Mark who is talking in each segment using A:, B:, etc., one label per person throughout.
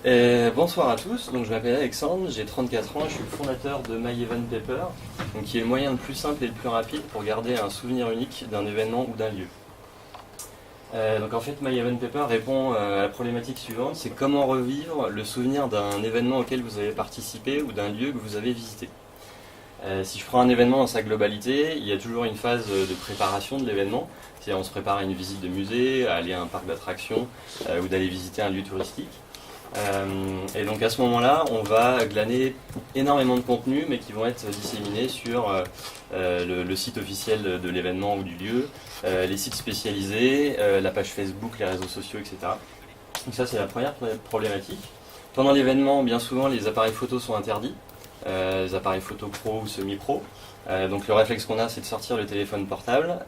A: Bonsoir à tous, donc je m'appelle Alexandre, j'ai 34 ans, je suis le fondateur de MyEventPaper, donc qui est le moyen le plus simple et le plus rapide pour garder un souvenir unique d'un événement ou d'un lieu. Donc en fait MyEventPaper répond à la problématique suivante, c'est comment revivre le souvenir d'un événement auquel vous avez participé ou d'un lieu que vous avez visité. Si je prends un événement dans sa globalité, il y a toujours une phase de préparation de l'événement, c'est-à-dire on se prépare à une visite de musée, à aller à un parc d'attractions ou d'aller visiter un lieu touristique. Et donc à ce moment-là, on va glaner énormément de contenus, mais qui vont être disséminés sur le site officiel de l'événement ou du lieu, les sites spécialisés, la page Facebook, les réseaux sociaux, etc. Donc ça, c'est la première problématique. Pendant l'événement, bien souvent, les appareils photos sont interdits, les appareils photo pro ou semi-pro. Donc le réflexe qu'on a, c'est de sortir le téléphone portable,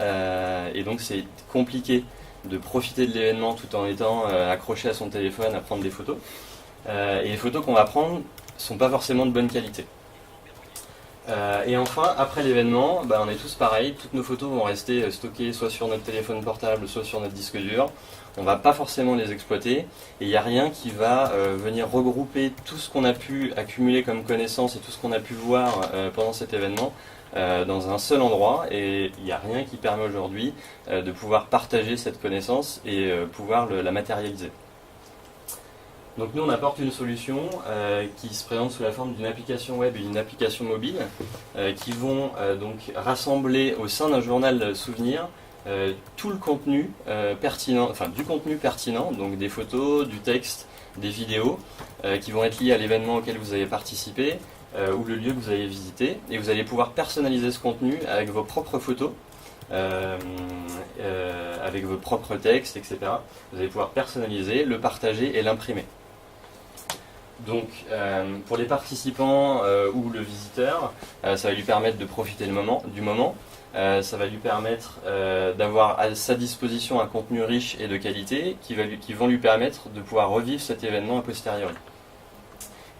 A: et donc c'est compliqué de profiter de l'événement tout en étant accroché à son téléphone à prendre des photos. Et les photos qu'on va prendre sont pas forcément de bonne qualité. Et enfin, après l'événement, on est tous pareils, toutes nos photos vont rester stockées soit sur notre téléphone portable, soit sur notre disque dur. On va pas forcément les exploiter, et il n'y a rien qui va venir regrouper tout ce qu'on a pu accumuler comme connaissances et tout ce qu'on a pu voir pendant cet événement dans un seul endroit, et il n'y a rien qui permet aujourd'hui de pouvoir partager cette connaissance et pouvoir la matérialiser. Donc nous on apporte une solution qui se présente sous la forme d'une application web et d'une application mobile qui vont donc rassembler au sein d'un journal souvenir tout le contenu pertinent, enfin du contenu pertinent, donc des photos, du texte, des vidéos qui vont être liés à l'événement auquel vous avez participé ou le lieu que vous avez visité, et vous allez pouvoir personnaliser ce contenu avec vos propres photos, avec vos propres textes, etc. Vous allez pouvoir personnaliser, le partager et l'imprimer. Donc pour les participants ou le visiteur, ça va lui permettre de profiter du moment. Ça va lui permettre d'avoir à sa disposition un contenu riche et de qualité qui vont lui permettre de pouvoir revivre cet événement a posteriori.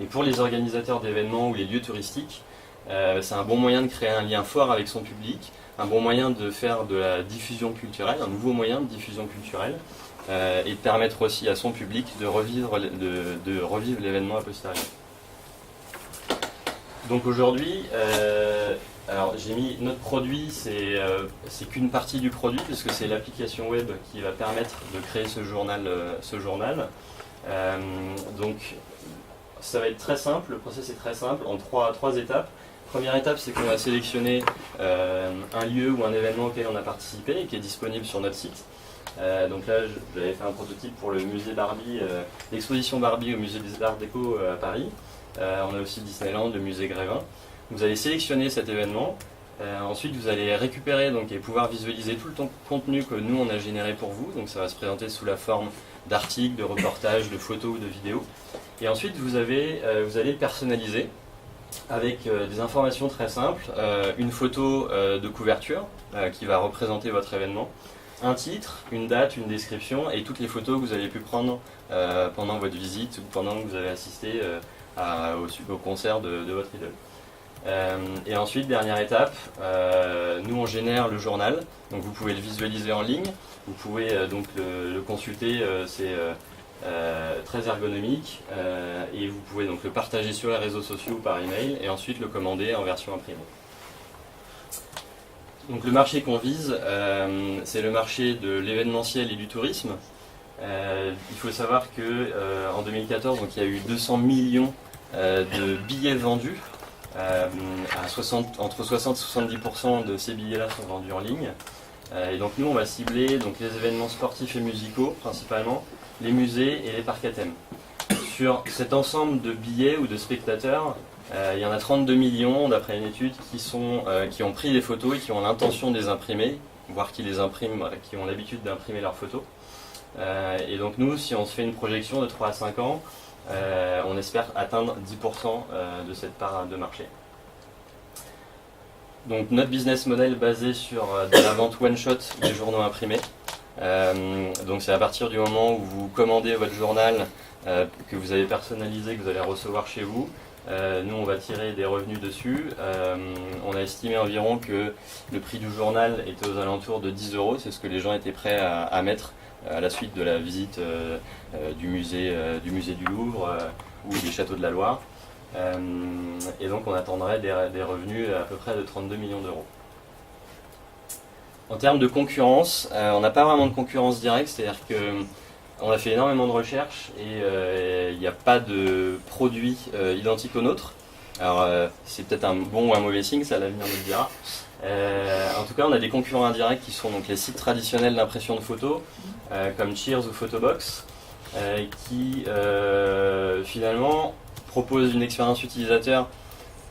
A: Et pour les organisateurs d'événements ou les lieux touristiques, c'est un bon moyen de créer un lien fort avec son public, un bon moyen de faire de la diffusion culturelle, un nouveau moyen de diffusion culturelle, et de permettre aussi à son public de revivre l'événement a posteriori. Donc aujourd'hui, alors j'ai mis notre produit, c'est qu'une partie du produit, parce que c'est l'application web qui va permettre de créer ce journal. Donc ça va être très simple, le process est très simple, en trois étapes. Première étape, c'est qu'on va sélectionner un lieu ou un événement auquel on a participé et qui est disponible sur notre site. Donc là, j'avais fait un prototype pour le musée Barbie, l'exposition Barbie au musée des Arts Déco à Paris. On a aussi Disneyland, le musée Grévin. Vous allez sélectionner cet événement. Ensuite, vous allez récupérer et pouvoir visualiser tout le contenu que nous on a généré pour vous. Donc ça va se présenter sous la forme d'articles, de reportages, de photos ou de vidéos. Et ensuite, vous allez le personnaliser avec des informations très simples, une photo de couverture qui va représenter votre événement, un titre, une date, une description et toutes les photos que vous avez pu prendre pendant votre visite ou pendant que vous avez assisté au concert de votre idole. Et ensuite, dernière étape, nous on génère le journal, donc vous pouvez le visualiser en ligne, vous pouvez donc le consulter, c'est très ergonomique, et vous pouvez donc le partager sur les réseaux sociaux ou par email et ensuite le commander en version imprimée. Donc le marché qu'on vise, c'est le marché de l'événementiel et du tourisme. Il faut savoir qu'en 2014, donc, il y a eu 200 millions de billets vendus. Entre 60 et 70% de ces billets-là sont vendus en ligne. Et donc nous, on va cibler les événements sportifs et musicaux, principalement, les musées et les parcs à thème. Sur cet ensemble de billets ou de spectateurs, il y en a 32 millions, d'après une étude, qui ont pris des photos et qui ont l'intention de les imprimer, voire qui ont l'habitude d'imprimer leurs photos. Et donc nous, si on se fait une projection de 3 à 5 ans, on espère atteindre 10% de cette part de marché. Donc notre business model basé sur de la vente one-shot des journaux imprimés. Donc c'est à partir du moment où vous commandez votre journal que vous avez personnalisé, que vous allez recevoir chez vous. Nous on va tirer des revenus dessus. On a estimé environ que le prix du journal était aux alentours de 10 euros, c'est ce que les gens étaient prêts à mettre à la suite de la visite du musée du Louvre ou des châteaux de la Loire. Et donc on attendrait des revenus à peu près de 32 millions d'euros. En termes de concurrence, on n'a pas vraiment de concurrence directe, c'est-à-dire qu'on a fait énormément de recherches et il n'y a pas de produit identique au nôtre. Alors c'est peut-être un bon ou un mauvais signe, ça l'avenir nous le dira. En tout cas, on a des concurrents indirects qui sont donc les sites traditionnels d'impression de photos, comme Cheers ou Photobox, qui finalement proposent une expérience utilisateur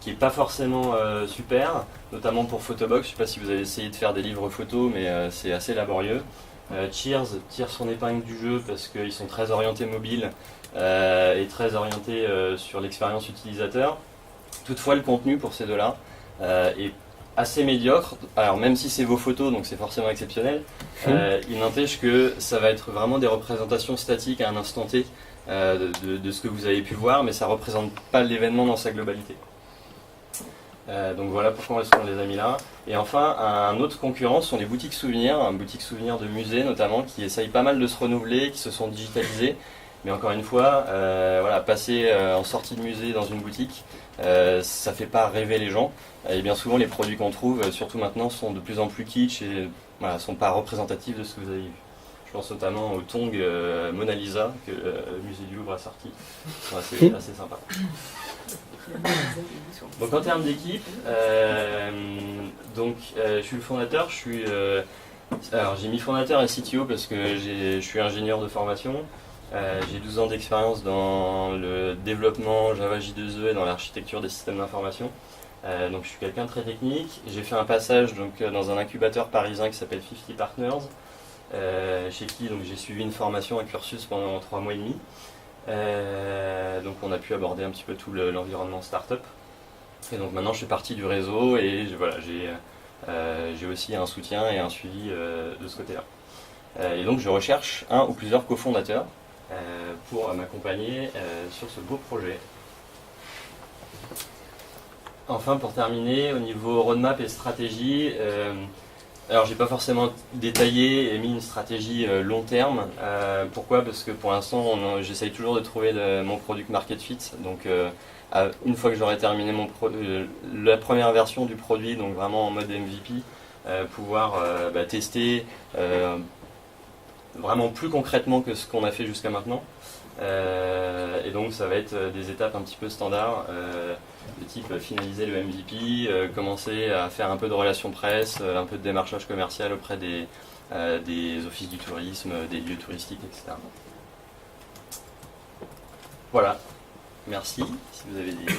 A: qui n'est pas forcément super, notamment pour Photobox. Je ne sais pas si vous avez essayé de faire des livres photos, mais c'est assez laborieux. Cheers tire son épingle du jeu parce qu'ils sont très orientés mobile et très orientés sur l'expérience utilisateur. Toutefois, le contenu pour ces deux-là est assez médiocre. Alors même si c'est vos photos, donc c'est forcément exceptionnel, il n'empêche que ça va être vraiment des représentations statiques à un instant T de ce que vous avez pu voir, mais ça ne représente pas l'événement dans sa globalité. Donc voilà pourquoi est-ce qu'on les a mis là. Et enfin, un autre concurrent sont les boutiques souvenirs, boutiques souvenirs de musées notamment, qui essayent pas mal de se renouveler, qui se sont digitalisés. Mais encore une fois, voilà, passer en sortie de musée dans une boutique, ça ne fait pas rêver les gens. Et bien souvent, les produits qu'on trouve, surtout maintenant, sont de plus en plus kitsch et voilà, sont pas représentatifs de ce que vous avez vu. Je pense notamment aux tongs Mona Lisa que le musée du Louvre a sorti. Ils sont assez sympas. Donc en termes d'équipe, je suis le fondateur. Alors j'ai mis fondateur et CTO parce que je suis ingénieur de formation. J'ai 12 ans d'expérience dans le développement Java J2E et dans l'architecture des systèmes d'information. Donc je suis quelqu'un de très technique. J'ai fait un passage dans un incubateur parisien qui s'appelle 50 Partners, chez qui j'ai suivi une formation, un cursus pendant 3 mois et demi. Donc on a pu aborder un petit peu tout l'environnement startup. Et donc maintenant je fais partie du réseau et voilà, j'ai aussi un soutien et un suivi de ce côté-là. Et donc je recherche un ou plusieurs cofondateurs pour m'accompagner sur ce beau projet. Enfin, pour terminer, au niveau roadmap et stratégie, alors j'ai pas forcément détaillé et mis une stratégie long terme. Pourquoi ? Parce que pour l'instant, j'essaye toujours de trouver mon product market fit. Donc une fois que j'aurai terminé la première version du produit, donc vraiment en mode MVP, pouvoir tester vraiment plus concrètement que ce qu'on a fait jusqu'à maintenant. Et donc ça va être des étapes un petit peu standards, de type finaliser le MVP, commencer à faire un peu de relations presse, un peu de démarchage commercial auprès des offices du tourisme, des lieux touristiques, etc. Voilà, merci si vous avez des